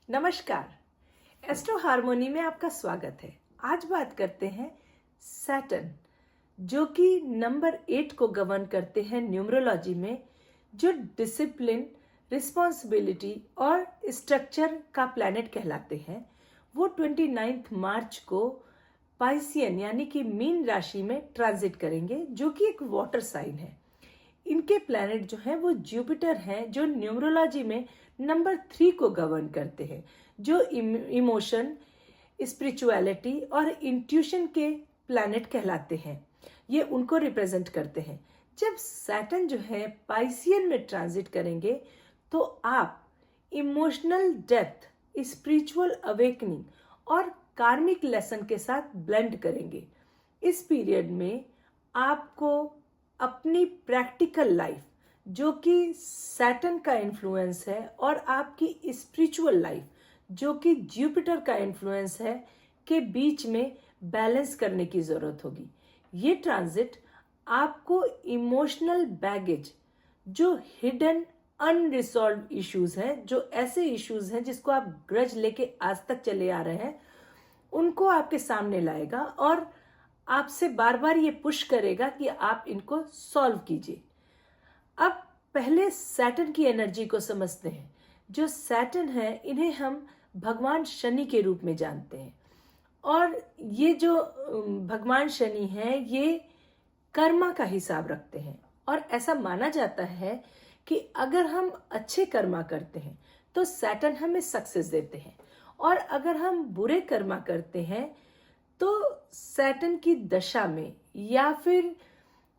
नमस्कार। Astro harmony में आपका स्वागत है। आज बात करते हैं सैटर्न, जो कि नंबर 8 को गवर्न करते हैं न्यूमरोलॉजी में, जो डिसिप्लिन, रिस्पॉन्सिबिलिटी और स्ट्रक्चर का प्लैनेट कहलाते हैं। वो 29 मार्च को पाइसियन यानी कि मीन राशि में ट्रांजिट करेंगे, जो कि एक वाटर साइन है। इनके प्लैनेट जो हैं वो जुपिटर हैं, जो न्यूमरोलॉजी में नंबर 3 को गवर्न करते हैं, जो इमोशन, स्पिरिचुअलिटी और इंट्यूशन के प्लैनेट कहलाते हैं। ये उनको रिप्रेजेंट करते हैं। जब सैटर्न जो है पाइसियन में ट्रांजिट करेंगे तो आप इमोशनल डेप्थ, स्पिरिचुअल अवेकनिंग और कार्मिक लेसन के साथ ब्लेंड करेंगे। इस पीरियड में आपको अपनी प्रैक्टिकल लाइफ, जो कि सैटर्न का इन्फ्लुएंस है, और आपकी स्पिरिचुअल लाइफ, जो कि जुपिटर का इन्फ्लुएंस है, के बीच में बैलेंस करने की जरूरत होगी। ये ट्रांजिट आपको इमोशनल बैगेज, जो हिडन अनरिजॉल्व इश्यूज हैं, जो ऐसे इश्यूज हैं जिसको आप ग्रज लेके आज तक चले आ रहे हैं, उनको आपके सामने लाएगा और आपसे बार बार ये पुश करेगा कि आप इनको सॉल्व कीजिए। अब पहले सैटर्न की एनर्जी को समझते हैं। जो सैटर्न है, इन्हें हम भगवान शनि के रूप में जानते हैं, और ये जो भगवान शनि है, ये कर्मा का हिसाब रखते हैं। और ऐसा माना जाता है कि अगर हम अच्छे कर्मा करते हैं तो सैटर्न हमें सक्सेस देते हैं, और अगर हम बुरे कर्मा करते हैं तो सैटर्न की दशा में या फिर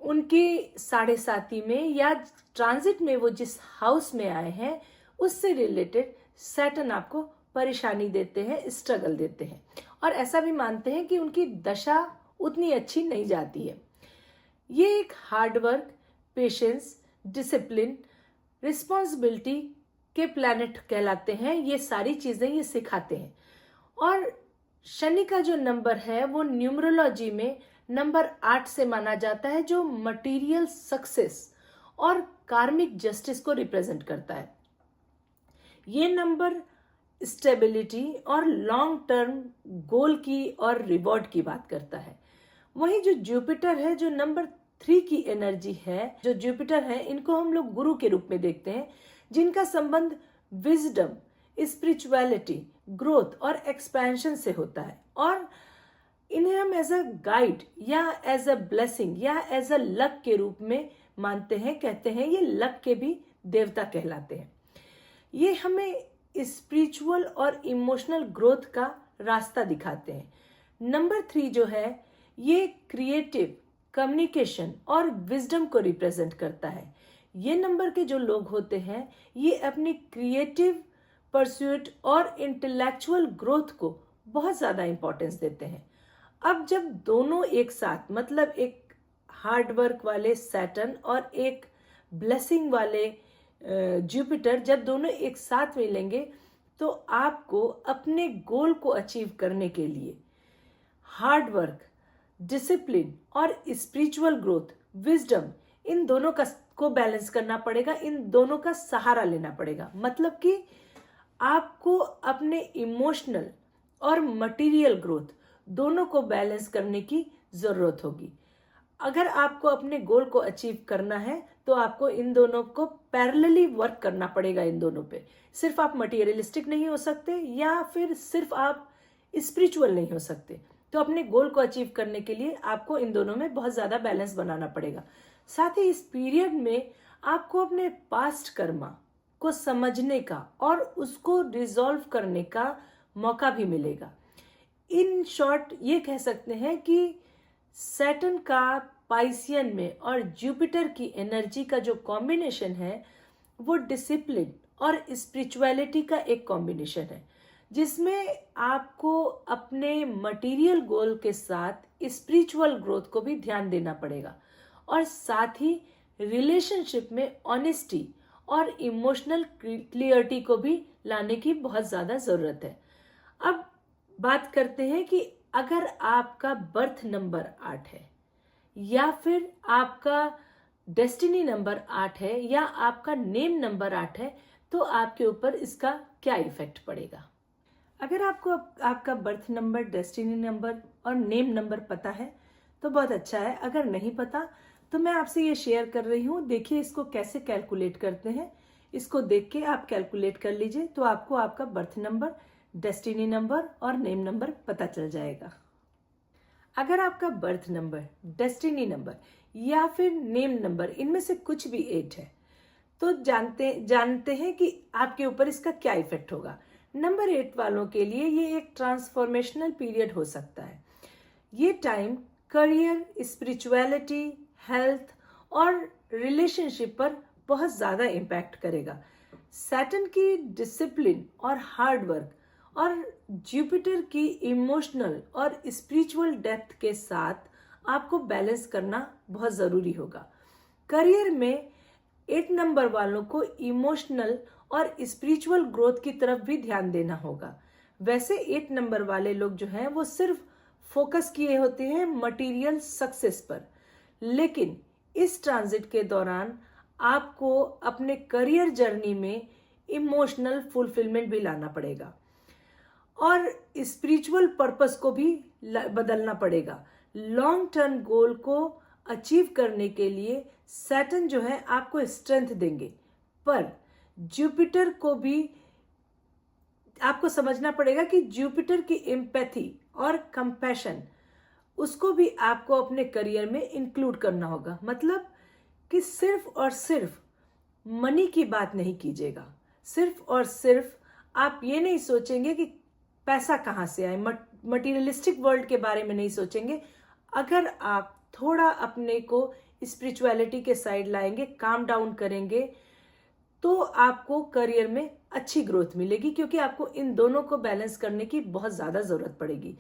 उनकी 7.5 में या ट्रांजिट में वो जिस हाउस में आए हैं उससे रिलेटेड सैटर्न आपको परेशानी देते हैं, स्ट्रगल देते हैं। और ऐसा भी मानते हैं कि उनकी दशा उतनी अच्छी नहीं जाती है। ये एक हार्डवर्क, पेशेंस, डिसिप्लिन, रिस्पॉन्सिबिलिटी के प्लैनेट कहलाते हैं। ये सारी चीजें ये सिखाते हैं। और शनि का जो नंबर है वो न्यूमरोलॉजी में नंबर 8 से माना जाता है, जो मटेरियल सक्सेस और कार्मिक जस्टिस को रिप्रेजेंट करता है। ये नंबर स्टेबिलिटी और लॉन्ग टर्म गोल की और रिवॉर्ड की बात करता है। वहीं जो जुपिटर है, जो नंबर 3 की एनर्जी है, जो जुपिटर है, इनको हम लोग गुरु के रूप में देखते हैं, जिनका संबंध विजडम, स्पिरिचुअलिटी, ग्रोथ और एक्सपेंशन से होता है। और इन्हें हम एज अ गाइड या एज अ ब्लेसिंग या एज अ लक के रूप में मानते हैं। कहते हैं ये लक के भी देवता कहलाते हैं। ये हमें स्पिरिचुअल और इमोशनल ग्रोथ का रास्ता दिखाते हैं। नंबर 3 जो है, ये क्रिएटिव, कम्युनिकेशन और विजडम को रिप्रेजेंट करता है। ये नंबर के जो लोग होते हैं, ये अपनी क्रिएटिव परस्यूट और इंटेलेक्चुअल ग्रोथ को बहुत ज्यादा इंपॉर्टेंस देते हैं। अब जब दोनों एक साथ, मतलब एक हार्डवर्क वाले सैटर्न और एक ब्लेसिंग वाले जुपिटर, जब दोनों एक साथ मिलेंगे तो आपको अपने गोल को अचीव करने के लिए हार्डवर्क, डिसिप्लिन और स्पिरिचुअल ग्रोथ, विजडम, इन दोनों को बैलेंस करना पड़ेगा, इन दोनों का सहारा लेना पड़ेगा। मतलब कि आपको अपने इमोशनल और मटेरियल ग्रोथ दोनों को बैलेंस करने की जरूरत होगी। अगर आपको अपने गोल को अचीव करना है तो आपको इन दोनों को पैरेलली वर्क करना पड़ेगा। इन दोनों पे सिर्फ आप मटेरियलिस्टिक नहीं हो सकते या फिर सिर्फ आप स्पिरिचुअल नहीं हो सकते। तो अपने गोल को अचीव करने के लिए आपको इन दोनों में बहुत ज्यादा बैलेंस बनाना पड़ेगा। साथ ही इस पीरियड में आपको अपने पास्ट कर्मा को समझने का और उसको रिजॉल्व करने का मौका भी मिलेगा। इन शॉर्ट ये कह सकते हैं कि सैटर्न का पाइसियन में और जुपिटर की एनर्जी का जो कॉम्बिनेशन है, वो डिसिप्लिन और स्पिरिचुअलिटी का एक कॉम्बिनेशन है, जिसमें आपको अपने मटेरियल गोल के साथ स्पिरिचुअल ग्रोथ को भी ध्यान देना पड़ेगा, और साथ ही रिलेशनशिप में ऑनेस्टी और इमोशनल क्लियरिटी को भी लाने की बहुत ज्यादा जरूरत है। अब बात करते हैं कि अगर आपका बर्थ नंबर 8 है या फिर आपका डेस्टिनी नंबर 8 है या आपका नेम नंबर 8 है, तो आपके ऊपर इसका क्या इफेक्ट पड़ेगा। अगर आपको आपका बर्थ नंबर, डेस्टिनी नंबर और नेम नंबर पता है तो बहुत अच्छा है। अगर नहीं पता तो मैं आपसे ये शेयर कर रही हूँ। देखिए इसको कैसे कैलकुलेट करते हैं, इसको देख के आप कैलकुलेट कर लीजिए तो आपको आपका बर्थ नंबर, डेस्टिनी नंबर और नेम नंबर पता चल जाएगा। अगर आपका बर्थ नंबर, डेस्टिनी नंबर या फिर नेम नंबर इनमें से कुछ भी 8 है तो जानते हैं कि आपके ऊपर इसका क्या इफेक्ट होगा। नंबर 8 वालों के लिए ये एक ट्रांसफॉर्मेशनल पीरियड हो सकता है। ये टाइम करियर, स्पिरिचुअलिटी, हेल्थ और रिलेशनशिप पर बहुत ज़्यादा इम्पैक्ट करेगा। सैटर्न की डिसिप्लिन और हार्ड वर्क और जुपिटर की इमोशनल और स्पिरिचुअल डेप्थ के साथ आपको बैलेंस करना बहुत ज़रूरी होगा। करियर में 8 नंबर वालों को इमोशनल और स्पिरिचुअल ग्रोथ की तरफ भी ध्यान देना होगा। वैसे 8 नंबर वाले लोग जो हैं वो सिर्फ फोकस किए होते हैं मटेरियल सक्सेस पर, लेकिन इस ट्रांजिट के दौरान आपको अपने करियर जर्नी में इमोशनल फुलफिलमेंट भी लाना पड़ेगा और स्पिरिचुअल पर्पस को भी बदलना पड़ेगा। लॉन्ग टर्म गोल को अचीव करने के लिए सैटर्न जो है आपको स्ट्रेंथ देंगे, पर जुपिटर को भी आपको समझना पड़ेगा कि जुपिटर की एम्पैथी और कंपैशन उसको भी आपको अपने करियर में इंक्लूड करना होगा। मतलब कि सिर्फ और सिर्फ मनी की बात नहीं कीजिएगा, सिर्फ और सिर्फ आप ये नहीं सोचेंगे कि पैसा कहाँ से आए, मटीरियलिस्टिक वर्ल्ड के बारे में नहीं सोचेंगे। अगर आप थोड़ा अपने को स्पिरिचुअलिटी के साइड लाएंगे, काम डाउन करेंगे, तो आपको करियर में अच्छी ग्रोथ मिलेगी, क्योंकि आपको इन दोनों को बैलेंस करने की बहुत ज़्यादा ज़रूरत पड़ेगी।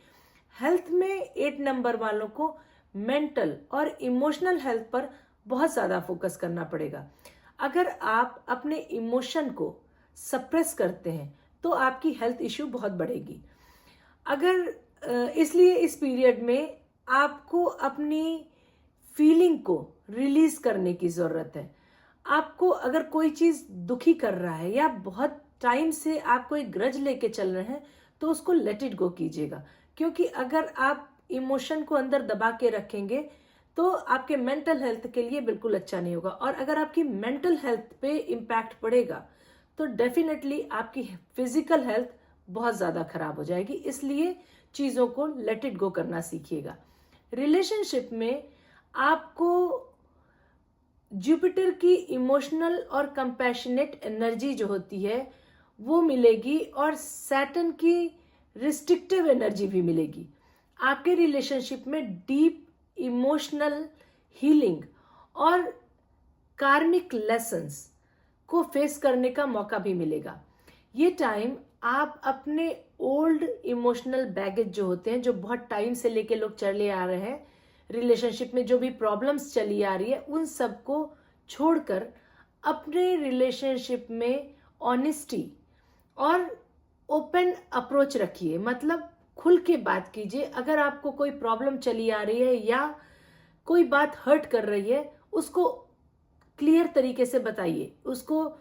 हेल्थ में 8 नंबर वालों को मेंटल और इमोशनल हेल्थ पर बहुत ज़्यादा फोकस करना पड़ेगा। अगर आप अपने इमोशन को सप्रेस करते हैं तो आपकी हेल्थ इश्यू बहुत बढ़ेगी। इसलिए इस पीरियड में आपको अपनी फीलिंग को रिलीज करने की ज़रूरत है। आपको अगर कोई चीज़ दुखी कर रहा है या बहुत टाइम से आप कोई ग्रज लेके चल रहे हैं तो उसको लेट इट गो कीजिएगा, क्योंकि अगर आप इमोशन को अंदर दबा के रखेंगे तो आपके मेंटल हेल्थ के लिए बिल्कुल अच्छा नहीं होगा। और अगर आपकी मेंटल हेल्थ पे इम्पैक्ट पड़ेगा तो डेफिनेटली आपकी फिजिकल हेल्थ बहुत ज़्यादा खराब हो जाएगी। इसलिए चीज़ों को लेट इट गो करना सीखिएगा। रिलेशनशिप में आपको जुपिटर की इमोशनल और कंपैशनेट एनर्जी जो होती है वो मिलेगी और सैटर्न की रिस्ट्रिक्टिव एनर्जी भी मिलेगी। आपके रिलेशनशिप में डीप इमोशनल हीलिंग और कार्मिक लेसन्स को फेस करने का मौका भी मिलेगा। ये टाइम आप अपने ओल्ड इमोशनल बैगेज जो होते हैं, जो बहुत टाइम से लेके लोग चले आ रहे हैं, रिलेशनशिप में जो भी प्रॉब्लम्स चली आ रही है, उन सब को छोड़कर अपने रिलेशनशिप में ऑनेस्टी और ओपन अप्रोच रखिए। मतलब खुल के बात कीजिए। अगर आपको कोई प्रॉब्लम चली आ रही है या कोई बात हर्ट कर रही है, उसको क्लियर तरीके से बताइए, उसको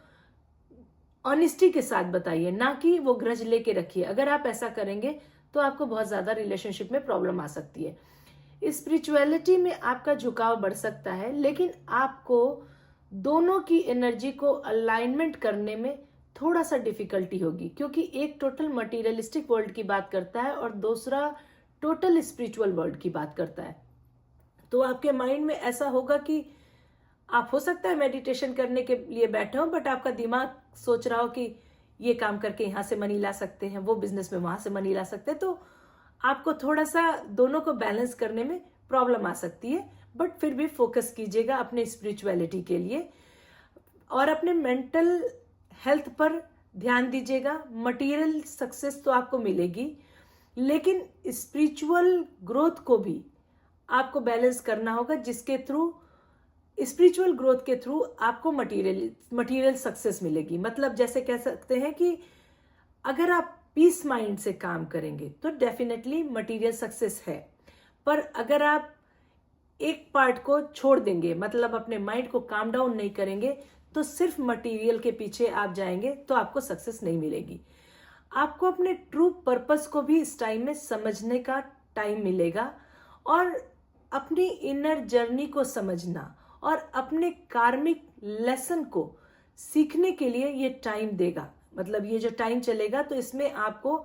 ऑनेस्टी के साथ बताइए, ना कि वो ग्रज लेके रखिए। अगर आप ऐसा करेंगे तो आपको बहुत ज्यादा रिलेशनशिप में प्रॉब्लम आ सकती है। स्पिरिचुअलिटी में आपका झुकाव बढ़ सकता है, लेकिन आपको दोनों की एनर्जी को अलाइनमेंट करने में थोड़ा सा डिफिकल्टी होगी, क्योंकि एक टोटल मटीरियलिस्टिक वर्ल्ड की बात करता है और दूसरा टोटल स्पिरिचुअल वर्ल्ड की बात करता है। तो आपके माइंड में ऐसा होगा कि आप हो सकता है मेडिटेशन करने के लिए बैठे हो, बट आपका दिमाग सोच रहा हो कि ये काम करके यहाँ से मनी ला सकते हैं, वो बिजनेस में वहां से मनी ला सकते हैं। तो आपको थोड़ा सा दोनों को बैलेंस करने में प्रॉब्लम आ सकती है, बट फिर भी फोकस कीजिएगा अपने स्पिरिचुअलिटी के लिए और अपने मेंटल हेल्थ पर ध्यान दीजिएगा। मटेरियल सक्सेस तो आपको मिलेगी, लेकिन स्पिरिचुअल ग्रोथ को भी आपको बैलेंस करना होगा, जिसके थ्रू स्पिरिचुअल ग्रोथ के थ्रू आपको मटेरियल सक्सेस मिलेगी। मतलब जैसे कह सकते हैं कि अगर आप पीस माइंड से काम करेंगे तो डेफिनेटली मटेरियल सक्सेस है, पर अगर आप एक पार्ट को छोड़ देंगे, मतलब अपने माइंड को काम डाउन नहीं करेंगे, तो सिर्फ मटेरियल के पीछे आप जाएंगे तो आपको सक्सेस नहीं मिलेगी। आपको अपने ट्रू पर्पस को भी इस टाइम में समझने का टाइम मिलेगा और अपनी इनर जर्नी को समझना और अपने कार्मिक लेसन को सीखने के लिए ये टाइम देगा। मतलब ये जो टाइम चलेगा तो इसमें आपको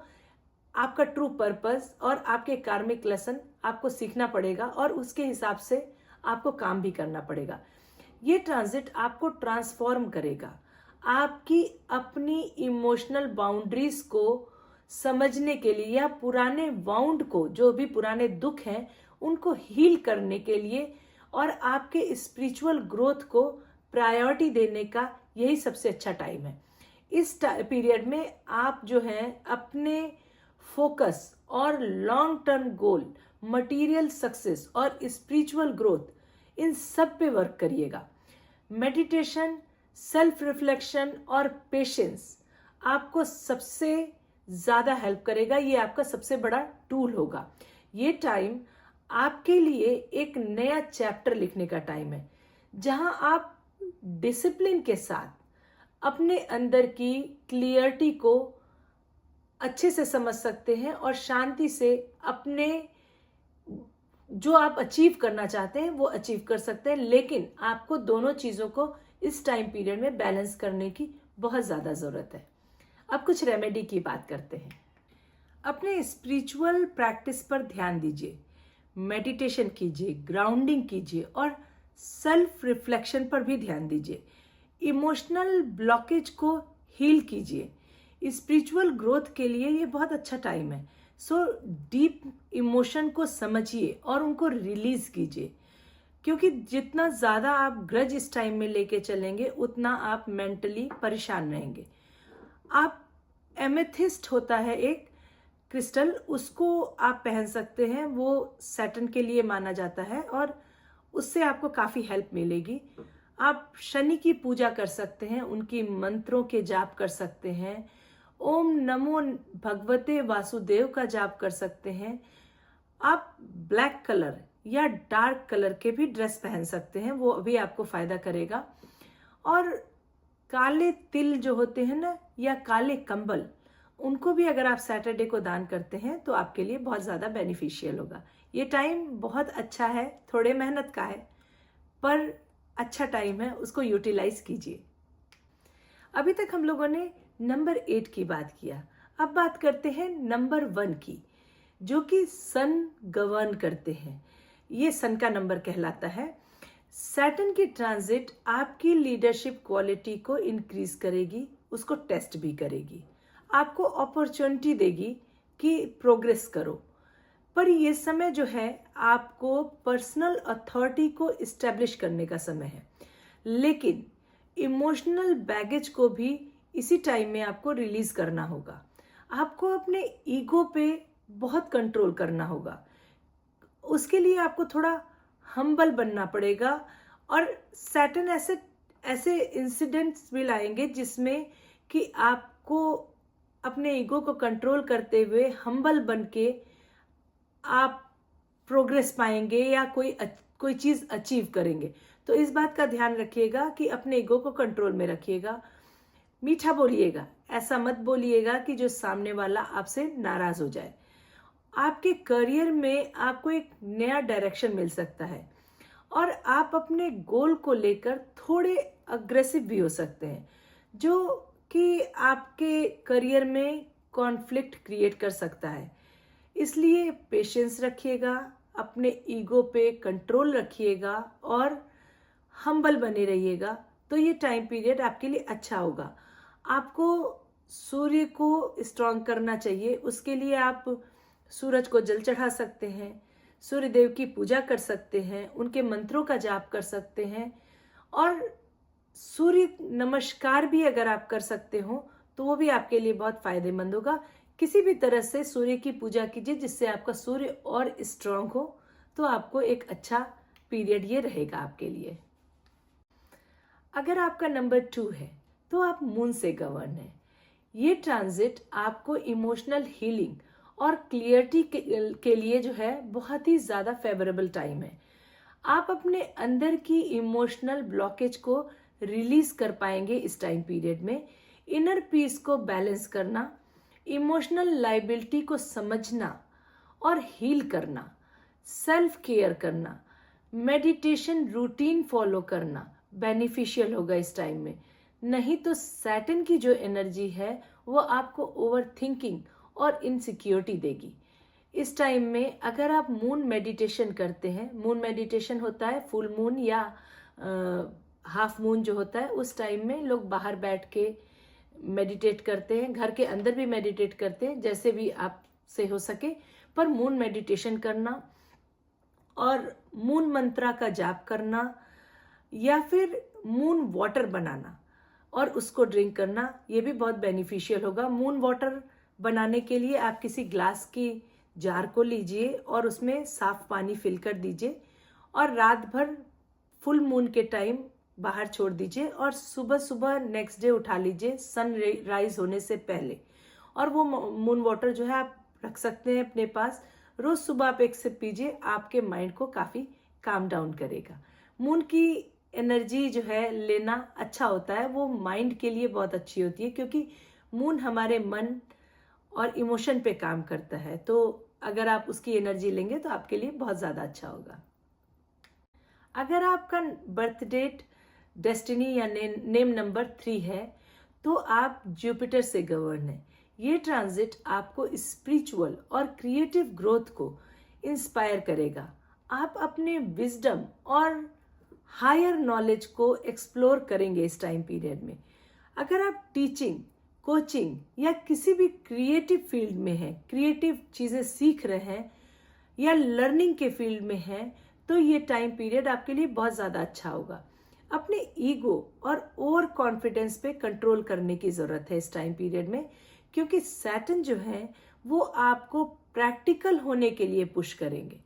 आपका ट्रू पर्पस और आपके कार्मिक लेसन आपको सीखना पड़ेगा और उसके हिसाब से आपको काम भी करना पड़ेगा। ये ट्रांजिट आपको ट्रांसफॉर्म करेगा, आपकी अपनी इमोशनल बाउंड्रीज को समझने के लिए या पुराने वाउंड को, जो भी पुराने दुख हैं उनको हील करने के लिए और आपके स्पिरिचुअल ग्रोथ को प्रायोरिटी देने का यही सबसे अच्छा टाइम है। इस पीरियड में आप जो हैं अपने फोकस और long term goal, material success और स्पिरिचुअल ग्रोथ, इन सब पे वर्क करिएगा। मेडिटेशन, सेल्फ रिफ्लेक्शन और पेशेंस आपको सबसे ज़्यादा हेल्प करेगा। ये आपका सबसे बड़ा टूल होगा। ये टाइम आपके लिए एक नया चैप्टर लिखने का टाइम है, जहां आप डिसिप्लिन के साथ अपने अंदर की क्लियरिटी को अच्छे से समझ सकते हैं और शांति से अपने जो आप अचीव करना चाहते हैं वो अचीव कर सकते हैं। लेकिन आपको दोनों चीज़ों को इस टाइम पीरियड में बैलेंस करने की बहुत ज़्यादा ज़रूरत है। अब कुछ रेमेडी की बात करते हैं। अपने स्पिरिचुअल प्रैक्टिस पर ध्यान दीजिए, मेडिटेशन कीजिए, ग्राउंडिंग कीजिए और सेल्फ रिफ्लेक्शन पर भी ध्यान दीजिए। इमोशनल ब्लॉकेज को हील कीजिए। स्पिरिचुअल ग्रोथ के लिए ये बहुत अच्छा टाइम है। सो डीप इमोशन को समझिए और उनको रिलीज कीजिए, क्योंकि जितना ज़्यादा आप ग्रज इस टाइम में लेके चलेंगे उतना आप मेंटली परेशान रहेंगे। आप एमेथिस्ट होता है एक क्रिस्टल, उसको आप पहन सकते हैं, वो सैटर्न के लिए माना जाता है और उससे आपको काफ़ी हेल्प मिलेगी। आप शनि की पूजा कर सकते हैं, उनकी मंत्रों के जाप कर सकते हैं, ओम नमो भगवते वासुदेव का जाप कर सकते हैं। आप ब्लैक कलर या डार्क कलर के भी ड्रेस पहन सकते हैं, वो भी आपको फायदा करेगा। और काले तिल जो होते हैं ना, या काले कंबल, उनको भी अगर आप सैटरडे को दान करते हैं तो आपके लिए बहुत ज़्यादा बेनिफिशियल होगा। ये टाइम बहुत अच्छा है, थोड़े मेहनत का है पर अच्छा टाइम है, उसको यूटिलाइज कीजिए। अभी तक हम लोगों ने नंबर 8 की बात किया। अब बात करते हैं नंबर 1 की, जो कि सन गवर्न करते हैं। ये सन का नंबर कहलाता है। सैटर्न की ट्रांजिट आपकी लीडरशिप क्वालिटी को इंक्रीज करेगी, उसको टेस्ट भी करेगी, आपको अपॉर्चुनिटी देगी कि प्रोग्रेस करो। पर ये समय जो है आपको पर्सनल अथॉरिटी को इस्टेब्लिश करने का समय है। लेकिन इमोशनल बैगेज को भी इसी टाइम में आपको रिलीज करना होगा। आपको अपने ईगो पे बहुत कंट्रोल करना होगा। उसके लिए आपको थोड़ा हम्बल बनना पड़ेगा और सैटर्न ऐसे इंसिडेंट्स भी लाएंगे जिसमें कि आपको अपने ईगो को कंट्रोल करते हुए हम्बल बन के आप प्रोग्रेस पाएंगे या कोई चीज़ अचीव करेंगे। तो इस बात का ध्यान रखिएगा कि अपने ईगो को कंट्रोल में रखिएगा। मीठा बोलिएगा, ऐसा मत बोलिएगा कि जो सामने वाला आपसे नाराज हो जाए। आपके करियर में आपको एक नया डायरेक्शन मिल सकता है और आप अपने गोल को लेकर थोड़े अग्रेसिव भी हो सकते हैं, जो कि आपके करियर में कॉन्फ्लिक्ट क्रिएट कर सकता है। इसलिए पेशेंस रखिएगा, अपने ईगो पे कंट्रोल रखिएगा और हम्बल बने रहिएगा। तो ये टाइम पीरियड आपके लिए अच्छा होगा। आपको सूर्य को स्ट्रांग करना चाहिए। उसके लिए आप सूरज को जल चढ़ा सकते हैं, सूर्य देव की पूजा कर सकते हैं, उनके मंत्रों का जाप कर सकते हैं और सूर्य नमस्कार भी अगर आप कर सकते हो तो वो भी आपके लिए बहुत फायदेमंद होगा। किसी भी तरह से सूर्य की पूजा कीजिए जिससे आपका सूर्य और स्ट्रांग हो, तो आपको एक अच्छा पीरियड ये रहेगा आपके लिए। अगर आपका नंबर 2 है तो आप मून से गवर्न है। ये ट्रांजिट आपको इमोशनल हीलिंग और क्लियरिटी के लिए जो है बहुत ही ज़्यादा फेवरेबल टाइम है। आप अपने अंदर की इमोशनल ब्लॉकेज को रिलीज कर पाएंगे इस टाइम पीरियड में। इनर पीस को बैलेंस करना, इमोशनल लाइबिलिटी को समझना और हील करना, सेल्फ केयर करना, मेडिटेशन रूटीन फॉलो करना बेनिफिशियल होगा इस टाइम में। नहीं तो सैटर्न की जो एनर्जी है वो आपको ओवर थिंकिंग और इनसिक्योरिटी देगी। इस टाइम में अगर आप मून मेडिटेशन करते हैं, मून मेडिटेशन होता है फुल मून या हाफ मून जो होता है, उस टाइम में लोग बाहर बैठ के मेडिटेट करते हैं, घर के अंदर भी मेडिटेट करते हैं, जैसे भी आपसे हो सके। पर मून मेडिटेशन करना और मून मंत्रा का जाप करना या फिर मून वाटर बनाना और उसको ड्रिंक करना, ये भी बहुत बेनिफिशियल होगा। मून वाटर बनाने के लिए आप किसी ग्लास की जार को लीजिए और उसमें साफ पानी फिल कर दीजिए और रात भर फुल मून के टाइम बाहर छोड़ दीजिए और सुबह सुबह नेक्स्ट डे उठा लीजिए सन राइज होने से पहले। और वो मून वाटर जो है आप रख सकते हैं अपने पास। रोज सुबह आप एक सिप पीजिए, आपके माइंड को काफी काम डाउन करेगा। मून की एनर्जी जो है लेना अच्छा होता है, वो माइंड के लिए बहुत अच्छी होती है क्योंकि मून हमारे मन और इमोशन पे काम करता है। तो अगर आप उसकी एनर्जी लेंगे तो आपके लिए बहुत ज़्यादा अच्छा होगा। अगर आपका बर्थ डेट डेस्टिनी या नेम नंबर 3 है तो आप जुपिटर से गवर्न है। ये ट्रांजिट आपको स्पिरिचुअल और क्रिएटिव ग्रोथ को इंस्पायर करेगा। आप अपने विजडम और हायर नॉलेज को एक्सप्लोर करेंगे इस टाइम पीरियड में। अगर आप टीचिंग, कोचिंग या किसी भी क्रिएटिव फील्ड में हैं, क्रिएटिव चीज़ें सीख रहे हैं या लर्निंग के फील्ड में हैं, तो ये टाइम पीरियड आपके लिए बहुत ज़्यादा अच्छा होगा। अपने ईगो और ओवर कॉन्फिडेंस पे कंट्रोल करने की ज़रूरत है इस टाइम पीरियड में, क्योंकि सैटर्न जो है वो आपको प्रैक्टिकल होने के लिए पुश करेंगे।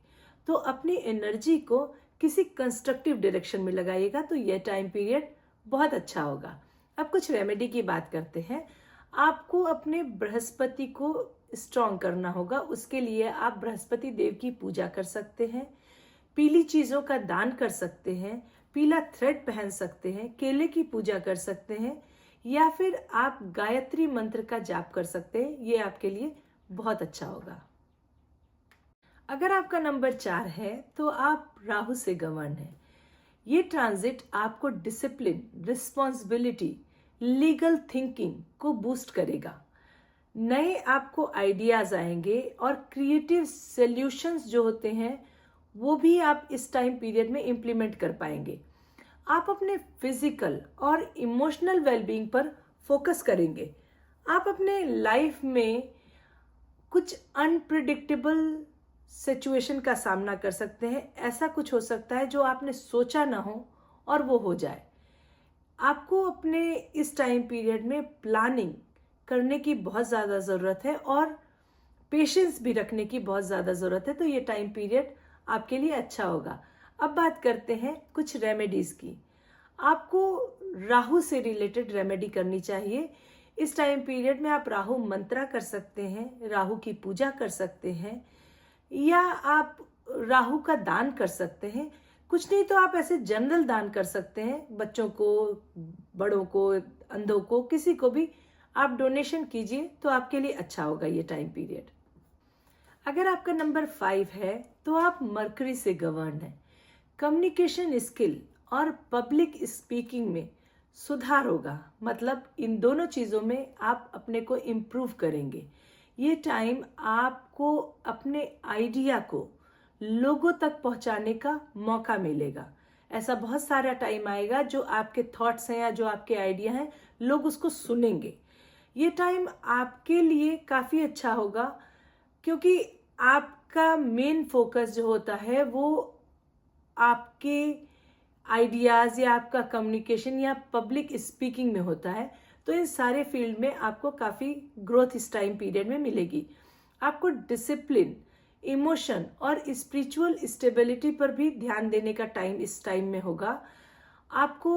तो अपनी एनर्जी को किसी कंस्ट्रक्टिव डायरेक्शन में लगाइएगा तो यह टाइम पीरियड बहुत अच्छा होगा। अब कुछ रेमेडी की बात करते हैं। आपको अपने बृहस्पति को स्ट्रॉन्ग करना होगा। उसके लिए आप बृहस्पति देव की पूजा कर सकते हैं, पीली चीज़ों का दान कर सकते हैं, पीला थ्रेड पहन सकते हैं, केले की पूजा कर सकते हैं या फिर आप गायत्री मंत्र का जाप कर सकते हैं। ये आपके लिए बहुत अच्छा होगा। अगर आपका नंबर 4 है तो आप राहु से गवर्न है। ये ट्रांजिट आपको डिसिप्लिन, रिस्पॉन्सिबिलिटी, लीगल थिंकिंग को बूस्ट करेगा। नए आपको आइडियाज आएंगे और क्रिएटिव सॉल्यूशंस जो होते हैं वो भी आप इस टाइम पीरियड में इम्प्लीमेंट कर पाएंगे। आप अपने फिजिकल और इमोशनल वेलबींग पर फोकस करेंगे। आप अपने लाइफ में कुछ अनप्रिडिक्टेबल सिचुएशन का सामना कर सकते हैं। ऐसा कुछ हो सकता है जो आपने सोचा ना हो और वो हो जाए। आपको अपने इस टाइम पीरियड में प्लानिंग करने की बहुत ज़्यादा ज़रूरत है और पेशेंस भी रखने की बहुत ज़्यादा ज़रूरत है। तो ये टाइम पीरियड आपके लिए अच्छा होगा। अब बात करते हैं कुछ रेमेडीज़ की। आपको राहु से रिलेटेड रेमेडी करनी चाहिए। इस टाइम पीरियड में आप राहु मंत्रा कर सकते हैं, राहु की पूजा कर सकते हैं या आप राहु का दान कर सकते हैं। कुछ नहीं तो आप ऐसे जनरल दान कर सकते हैं, बच्चों को, बड़ों को, अंधों को, किसी को भी आप डोनेशन कीजिए तो आपके लिए अच्छा होगा ये टाइम पीरियड। अगर आपका नंबर 5 है तो आप मरकरी से गवर्न है। कम्युनिकेशन स्किल और पब्लिक स्पीकिंग में सुधार होगा। मतलब इन दोनों चीज़ों में आप अपने को इम्प्रूव करेंगे। ये टाइम आपको अपने आइडिया को लोगों तक पहुंचाने का मौका मिलेगा। ऐसा बहुत सारा टाइम आएगा जो आपके थॉट्स हैं या जो आपके आइडिया हैं, लोग उसको सुनेंगे। ये टाइम आपके लिए काफ़ी अच्छा होगा क्योंकि आपका मेन फोकस जो होता है वो आपके आइडियाज़ या आपका कम्युनिकेशन या पब्लिक स्पीकिंग में होता है। तो इन सारे फील्ड में आपको काफ़ी ग्रोथ इस टाइम पीरियड में मिलेगी। आपको डिसिप्लिन, इमोशन और स्पिरिचुअल स्टेबिलिटी पर भी ध्यान देने का टाइम इस टाइम में होगा। आपको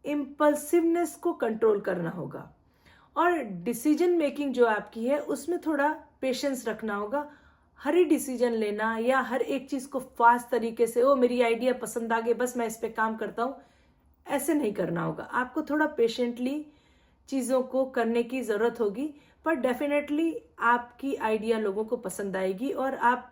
इम्पल्सिवनेस को कंट्रोल करना होगा और डिसीजन मेकिंग जो आपकी है उसमें थोड़ा पेशेंस रखना होगा। हर ही डिसीजन लेना या हर एक चीज़ को फास्ट तरीके से, ओ मेरी आइडिया पसंद आ गई बस मैं इस पे काम करता हूँ, ऐसे नहीं करना होगा। आपको थोड़ा पेशेंटली चीज़ों को करने की ज़रूरत होगी। पर डेफिनेटली आपकी आइडिया लोगों को पसंद आएगी और आप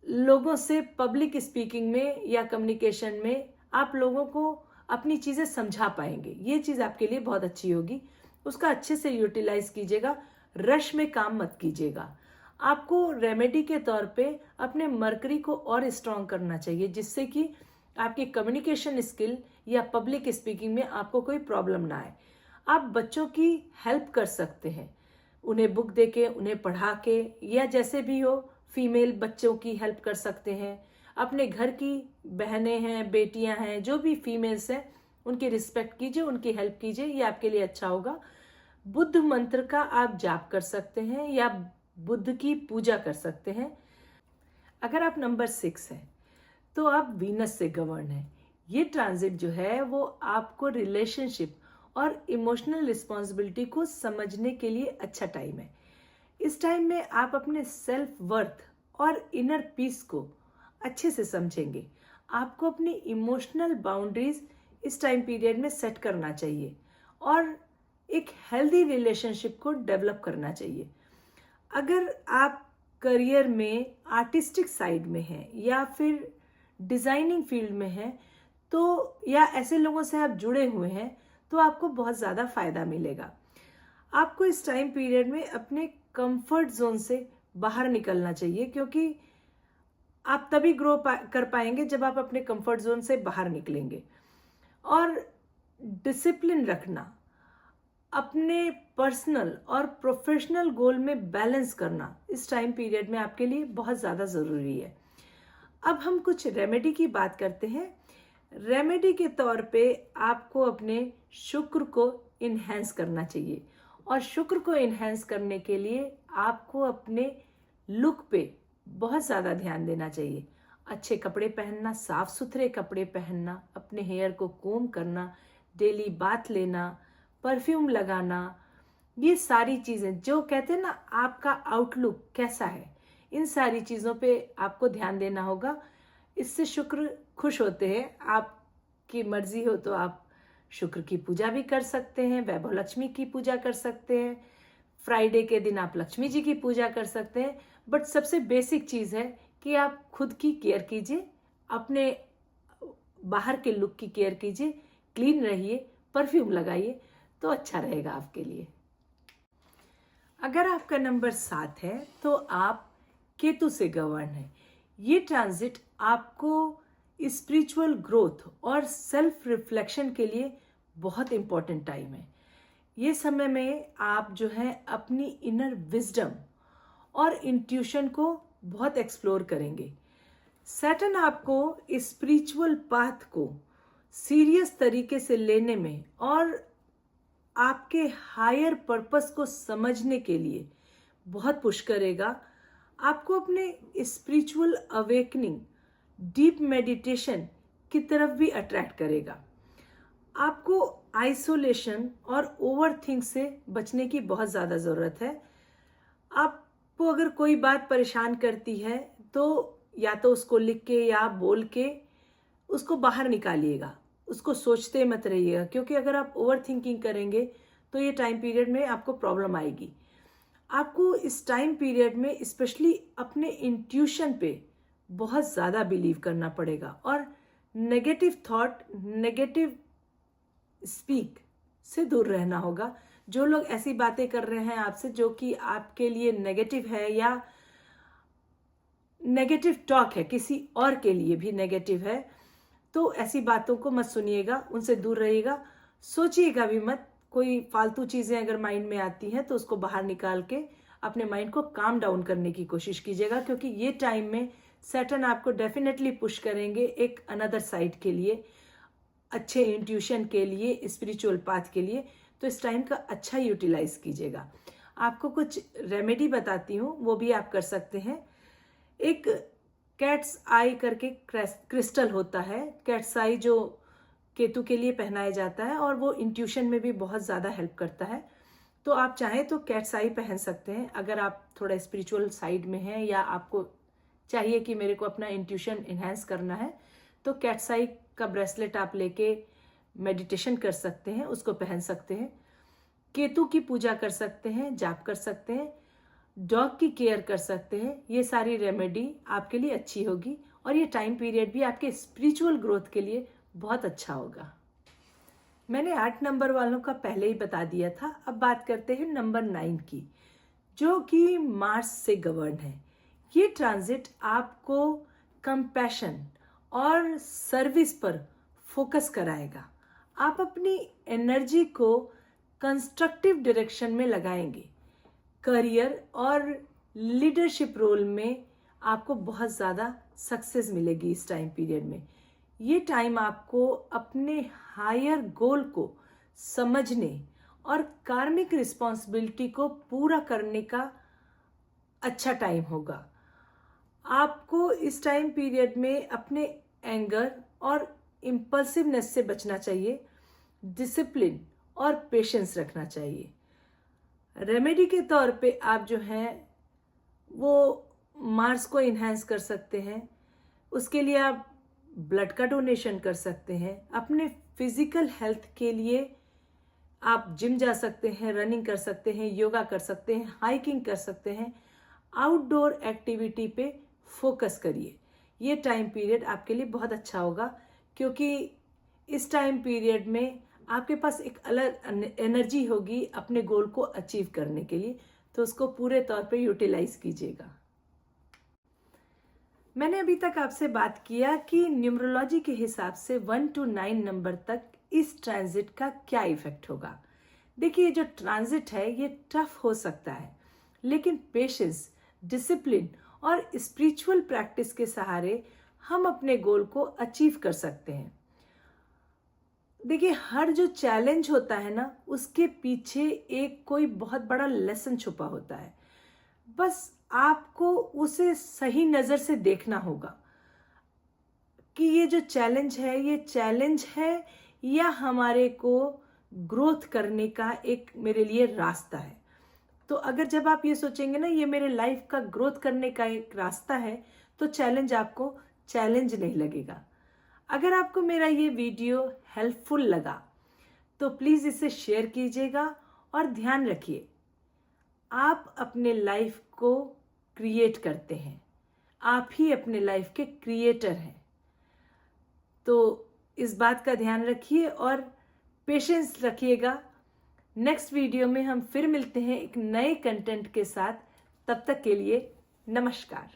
लोगों से पब्लिक स्पीकिंग में या कम्युनिकेशन में आप लोगों को अपनी चीजें समझा पाएंगे। ये चीज आपके लिए बहुत अच्छी होगी, उसका अच्छे से यूटिलाइज कीजिएगा, रश में काम मत कीजिएगा। आपको रेमेडी के तौर पे अपने मरकरी को और स्ट्रांग करना चाहिए, जिससे कि आपकी कम्युनिकेशन स्किल या पब्लिक स्पीकिंग में आपको कोई प्रॉब्लम ना आए। आप बच्चों की हेल्प कर सकते हैं, उन्हें बुक देके, उन्हें पढ़ा के, या जैसे भी हो फीमेल बच्चों की हेल्प कर सकते हैं। अपने घर की बहनें हैं, बेटियां हैं, जो भी फीमेल्स हैं, उनकी रिस्पेक्ट कीजिए, उनकी हेल्प कीजिए, ये आपके लिए अच्छा होगा। बुद्ध मंत्र का आप जाप कर सकते हैं या बुद्ध की पूजा कर सकते हैं। अगर आप नंबर 6 हैं तो आप वीनस से गवर्न है। ये ट्रांजिट जो है वो आपको रिलेशनशिप और इमोशनल रिस्पॉन्सिबिलिटी को समझने के लिए अच्छा टाइम है। इस टाइम में आप अपने सेल्फ वर्थ और इनर पीस को अच्छे से समझेंगे। आपको अपनी इमोशनल बाउंड्रीज इस टाइम पीरियड में सेट करना चाहिए और एक हेल्दी रिलेशनशिप को डेवलप करना चाहिए। अगर आप करियर में आर्टिस्टिक साइड में हैं या फिर डिजाइनिंग फील्ड में हैं, तो या ऐसे लोगों से आप जुड़े हुए हैं, तो आपको बहुत ज़्यादा फायदा मिलेगा। आपको इस टाइम पीरियड में अपने कंफर्ट जोन से बाहर निकलना चाहिए, क्योंकि आप तभी ग्रो कर पाएंगे जब आप अपने कंफर्ट जोन से बाहर निकलेंगे। और डिसिप्लिन रखना, अपने पर्सनल और प्रोफेशनल गोल में बैलेंस करना इस टाइम पीरियड में आपके लिए बहुत ज़्यादा ज़रूरी है। अब हम कुछ रेमेडी की बात करते हैं। रेमेडी के तौर पे आपको अपने शुक्र को इन्हेंस करना चाहिए, और शुक्र को इन्हेंस करने के लिए आपको अपने लुक पे बहुत ज़्यादा ध्यान देना चाहिए। अच्छे कपड़े पहनना, साफ सुथरे कपड़े पहनना, अपने हेयर को कोम करना, डेली बाथ लेना, परफ्यूम लगाना, ये सारी चीज़ें जो कहते हैं ना, आपका आउटलुक कैसा है, इन सारी चीज़ों पे आपको ध्यान देना होगा। इससे शुक्र खुश होते हैं। आपकी मर्जी हो तो आप शुक्र की पूजा भी कर सकते हैं, वैभव लक्ष्मी की पूजा कर सकते हैं, फ्राइडे के दिन आप लक्ष्मी जी की पूजा कर सकते हैं। बट सबसे बेसिक चीज़ है कि आप खुद की केयर कीजिए, अपने बाहर के लुक की केयर कीजिए, क्लीन रहिए, परफ्यूम लगाइए, तो अच्छा रहेगा आपके लिए। अगर आपका नंबर 7 है तो आप केतु से गवर्न है। ये ट्रांजिट आपको स्पिरिचुअल ग्रोथ और सेल्फ रिफ्लेक्शन के लिए बहुत इम्पोर्टेंट टाइम है। ये समय में आप जो है अपनी इनर विजडम और इंट्यूशन को बहुत एक्सप्लोर करेंगे। सैटर्न आपको स्पिरिचुअल पाथ को सीरियस तरीके से लेने में और आपके हायर पर्पस को समझने के लिए बहुत पुश करेगा। आपको अपने स्पिरिचुअल अवेकनिंग, डीप मेडिटेशन की तरफ भी अट्रैक्ट करेगा। आपको आइसोलेशन और ओवर थिंक से बचने की बहुत ज़्यादा ज़रूरत है। आपको अगर कोई बात परेशान करती है तो या तो उसको लिख के या बोल के उसको बाहर निकालिएगा, उसको सोचते मत रहिएगा, क्योंकि अगर आप ओवर थिंकिंग करेंगे तो ये टाइम पीरियड में आपको प्रॉब्लम आएगी। आपको इस टाइम पीरियड में स्पेशली अपने इंट्यूशन पे बहुत ज़्यादा बिलीव करना पड़ेगा और नेगेटिव थॉट, नेगेटिव स्पीक से दूर रहना होगा। जो लोग ऐसी बातें कर रहे हैं आपसे जो कि आपके लिए नेगेटिव है या नेगेटिव टॉक है, किसी और के लिए भी नेगेटिव है, तो ऐसी बातों को मत सुनिएगा, उनसे दूर रहिएगा। सोचिएगा भी मत। कोई फालतू चीज़ें अगर माइंड में आती हैं तो उसको बाहर निकाल के अपने माइंड को काम डाउन करने की कोशिश कीजिएगा, क्योंकि ये टाइम में सैटर्न आपको डेफिनेटली पुश करेंगे एक अनदर साइड के लिए, अच्छे इंट्यूशन के लिए, स्पिरिचुअल पाथ के लिए। तो इस टाइम का अच्छा यूटिलाइज कीजिएगा। आपको कुछ रेमेडी बताती हूँ, वो भी आप कर सकते हैं। एक कैट्स आई करके क्रिस्टल होता है, कैट्स आई जो केतु के लिए पहनाया जाता है और वो इंट्यूशन में भी बहुत ज़्यादा हेल्प करता है। तो आप चाहें तो कैट्स आई पहन सकते हैं अगर आप थोड़ा स्पिरिचुअल साइड में हैं या आपको चाहिए कि मेरे को अपना इंट्यूशन इन्हेंस करना है, तो कैट्स आई का ब्रेसलेट आप लेके मेडिटेशन कर सकते हैं, उसको पहन सकते हैं। केतु की पूजा कर सकते हैं, जाप कर सकते हैं, डॉग की केयर कर सकते हैं। ये सारी रेमेडी आपके लिए अच्छी होगी और ये टाइम पीरियड भी आपके स्पिरिचुअल ग्रोथ के लिए बहुत अच्छा होगा। मैंने 8 नंबर वालों का पहले ही बता दिया था। अब बात करते हैं नंबर 9 की, जो कि मार्स से गवर्न है। ये ट्रांजिट आपको कंपैशन और सर्विस पर फोकस कराएगा। आप अपनी एनर्जी को कंस्ट्रक्टिव डायरेक्शन में लगाएंगे। करियर और लीडरशिप रोल में आपको बहुत ज़्यादा सक्सेस मिलेगी इस टाइम पीरियड में। ये टाइम आपको अपने हायर गोल को समझने और कार्मिक रिस्पॉन्सिबिलिटी को पूरा करने का अच्छा टाइम होगा। आपको इस टाइम पीरियड में अपने एंगर और इम्पल्सिवनेस से बचना चाहिए, डिसिप्लिन और पेशेंस रखना चाहिए। रेमेडी के तौर पे आप जो हैं वो मार्स को इन्हांस कर सकते हैं। उसके लिए आप ब्लड का डोनेशन कर सकते हैं। अपने फिजिकल हेल्थ के लिए आप जिम जा सकते हैं, रनिंग कर सकते हैं, योगा कर सकते हैं, हाइकिंग कर सकते हैं। आउटडोर एक्टिविटी पे फोकस करिए। ये टाइम पीरियड आपके लिए बहुत अच्छा होगा, क्योंकि इस टाइम पीरियड में आपके पास एक अलग एनर्जी होगी अपने गोल को अचीव करने के लिए, तो उसको पूरे तौर पे यूटिलाइज कीजिएगा। मैंने अभी तक आपसे बात किया कि न्यूमरोलॉजी के हिसाब से 1 to 9 नंबर तक इस ट्रांजिट का क्या इफेक्ट होगा। देखिए, जो ट्रांजिट है ये टफ हो सकता है, लेकिन पेशेंस, डिसिप्लिन और स्पिरिचुअल प्रैक्टिस के सहारे हम अपने गोल को अचीव कर सकते हैं। देखिए, हर जो चैलेंज होता है ना, उसके पीछे एक कोई बहुत बड़ा लेसन छुपा होता है। बस आपको उसे सही नज़र से देखना होगा कि ये जो चैलेंज है, ये चैलेंज है या हमारे को ग्रोथ करने का एक मेरे लिए रास्ता है। तो अगर जब आप ये सोचेंगे ना, ये मेरे लाइफ का ग्रोथ करने का एक रास्ता है, तो चैलेंज आपको चैलेंज नहीं लगेगा। अगर आपको मेरा ये वीडियो हेल्पफुल लगा तो प्लीज़ इसे शेयर कीजिएगा और ध्यान रखिए, आप अपने लाइफ को क्रिएट करते हैं। आप ही अपने लाइफ के क्रिएटर हैं। तो इस बात का ध्यान रखिए और पेशेंस रखिएगा। नेक्स्ट वीडियो में हम फिर मिलते हैं एक नए कंटेंट के साथ। तब तक के लिए नमस्कार।